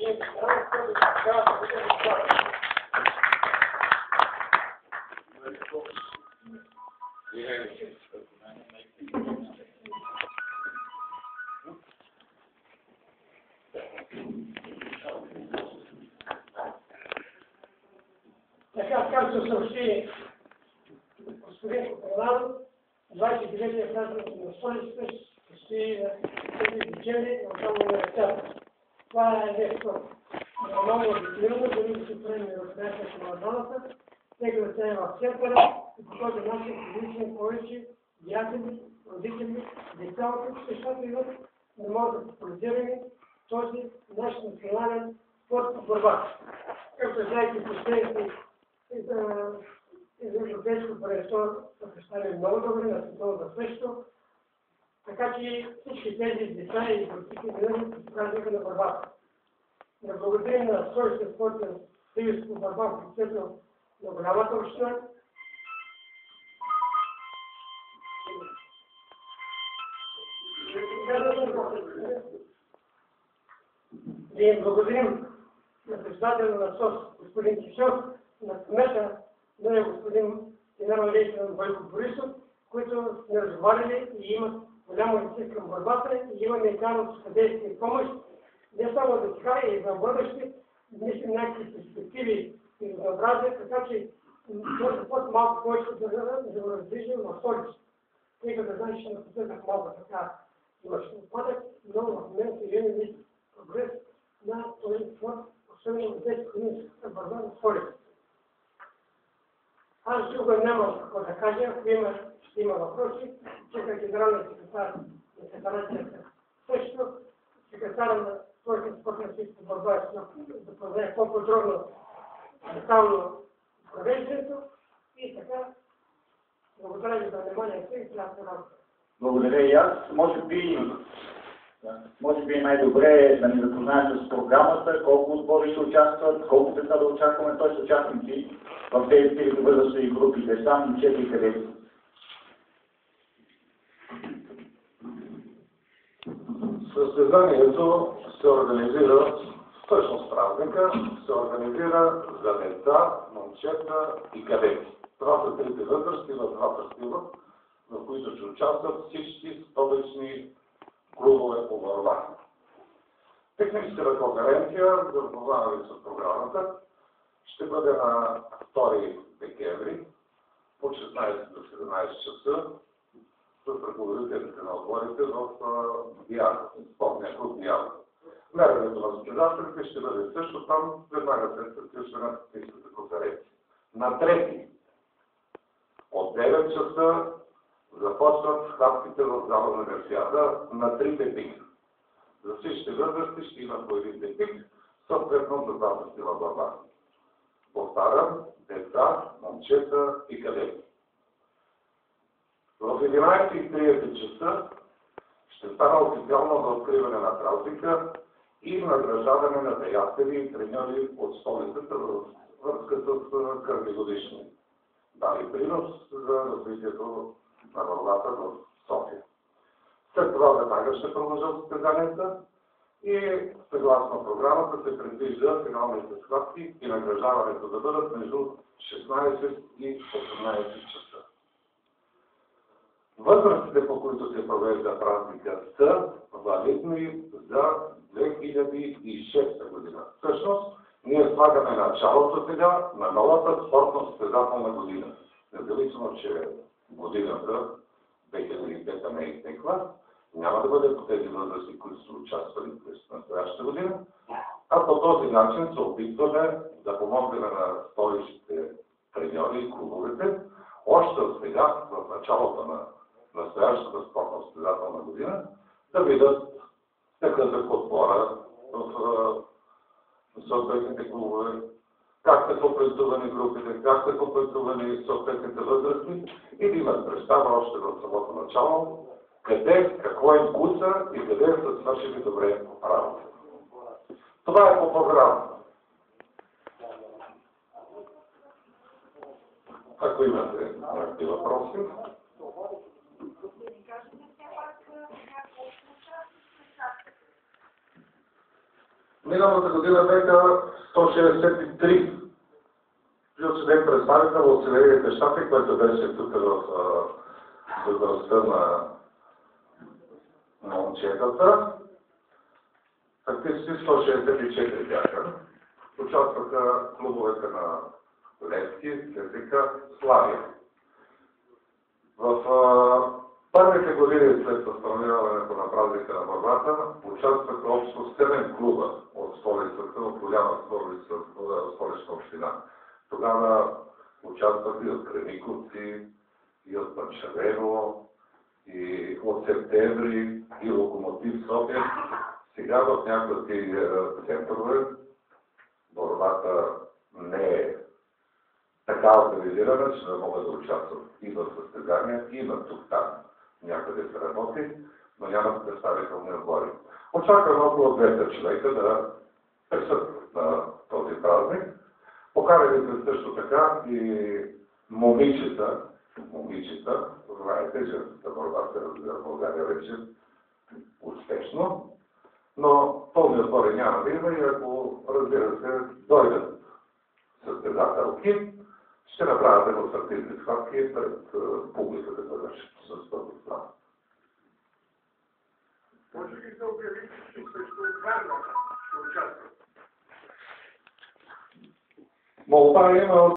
Така, както съобщи господин Първан, 29-я празник на столицата ще стои на 4 декември в Дома на децата. Това е нещо много обикновено, дори да се прави мероприятието на залата, тъй като тя е в центъра и по този начин привличаме повече приятели, родители, деца от обществото идват, да могат да популяризираме този наш национален спорт по борба. Както знаете, последните европейско първенство са стане много добре на световното също, така че всички тези деца и политики минали по празника на борбата. Да благодарим на Столичния спортен съюз по борба в лицето на голямата община. Да им благодарим на председателя на СОС, господин Кишов, на кмета, на господин генерал лейтенант Бойко Борисов, които сме разговаряли и имат голямо интерес към борбата и имаме и тяхното съдействие и помощ. Не само за сега и за бъдеще, мислим някакви перспективи и разнообразие, така че този път малко повече да го раздвижим в столица. Тъй като знаеш, че напоследък малко така имаше отпадък, но в момента имаме прогрес на този спорт, особено в 10 години за борба на столица. Аз друго нямам какво да кажа, ако ще има въпроси, чека генералният секретар на федерацията също, секретаря на Столичния спортен съюз по борба да познае по-подробно детално провеждането и така. Благодаря ви за вниманието и приятна работа. Благодаря и аз. Може би най-добре е да ни запознаем с програмата, колко отбори ще участват, колко деца да очакваме, т.е. участници в тези трите възрастови групи, деца, момчета и кадети. Състезанието се организира, всъщност празника, се организира за деца, момчета и кадети. Това са трите възрасти в двата стила, в които ще участват всички столични клубове по борба. Техническата конференция, запознавали с програмата, ще бъде на 2 декември от 16 до 17 часа с ръководителите на отборите в спортния клуб Диана. Меренето на състезателите ще бъде също там, веднага след приключване на техническата конференция. На 3 от 9 часа започват схватките в зала на универсиада на 3 пика. За всички възрасти ще има по един пик, съответно за двата стила борба. Повтарям, деца, момчета и кадети. В 11:30 часа ще стане официално за откриване на празника и награждаване на деятели и треньори от столицата във връзка с кръгли годишни. Дали принос за развитието на борбата в София. След това веднага ще продължат състезанията и съгласно програмата се предвижда финалните схватки и награждаването да бъдат между 16 и 18 часа. Възрастите, по които се провежда празника, са валидни за 2006 година. Всъщност, ние слагаме началото сега на новата спортно-състезателна година. Независимо, че годината 2005 не е изтекла, няма да бъде по тези възрасти, които са участвали през настоящата година, а по този начин се опитваме да помогнем на столичните треньори и клубовете, още от сега, в началото на настоящата спортно-състезателна година, да видят какъв е подбора в съответните клубове, как са комплектувани групите, как са комплектувани съответните възрасти и да имат представа още в самото начало, къде, какво им куса и къде са свършили добре работа. Това е по програма. Ако имате някакви въпроси. Миналата година бяха 163 плюс един представител от Съединените щати, който беше тук в възрастта на момчетата. Фактически 164 бяха. Участваха клубовете на Левски, ССК, Славия. В първите години след възстановяването на празника на борбата участваха общо 7 клуба от столицата, от голяма столична община. Тогава участваха и от Кремиковци, и от Панчарево, и от Септември, и Локомотив София. Сега в някои от тези центрове борбата не е така организирана, че да могат да участват и в състезания, и на тук-там. Някъде се работи, но нямат представителни отбори. Очаквам около 200 човека да присъстват на този празник. Поканили се също така и момичета, знаете, женската борба се разбира в България вече успешно, но пълни отбори няма да има и ако, разбира се, дойдат състезателки, ще направят демонстративни схватки пред публиката да вършат с този стран. Може ли да обявите, че също Варна ще участва? Молба има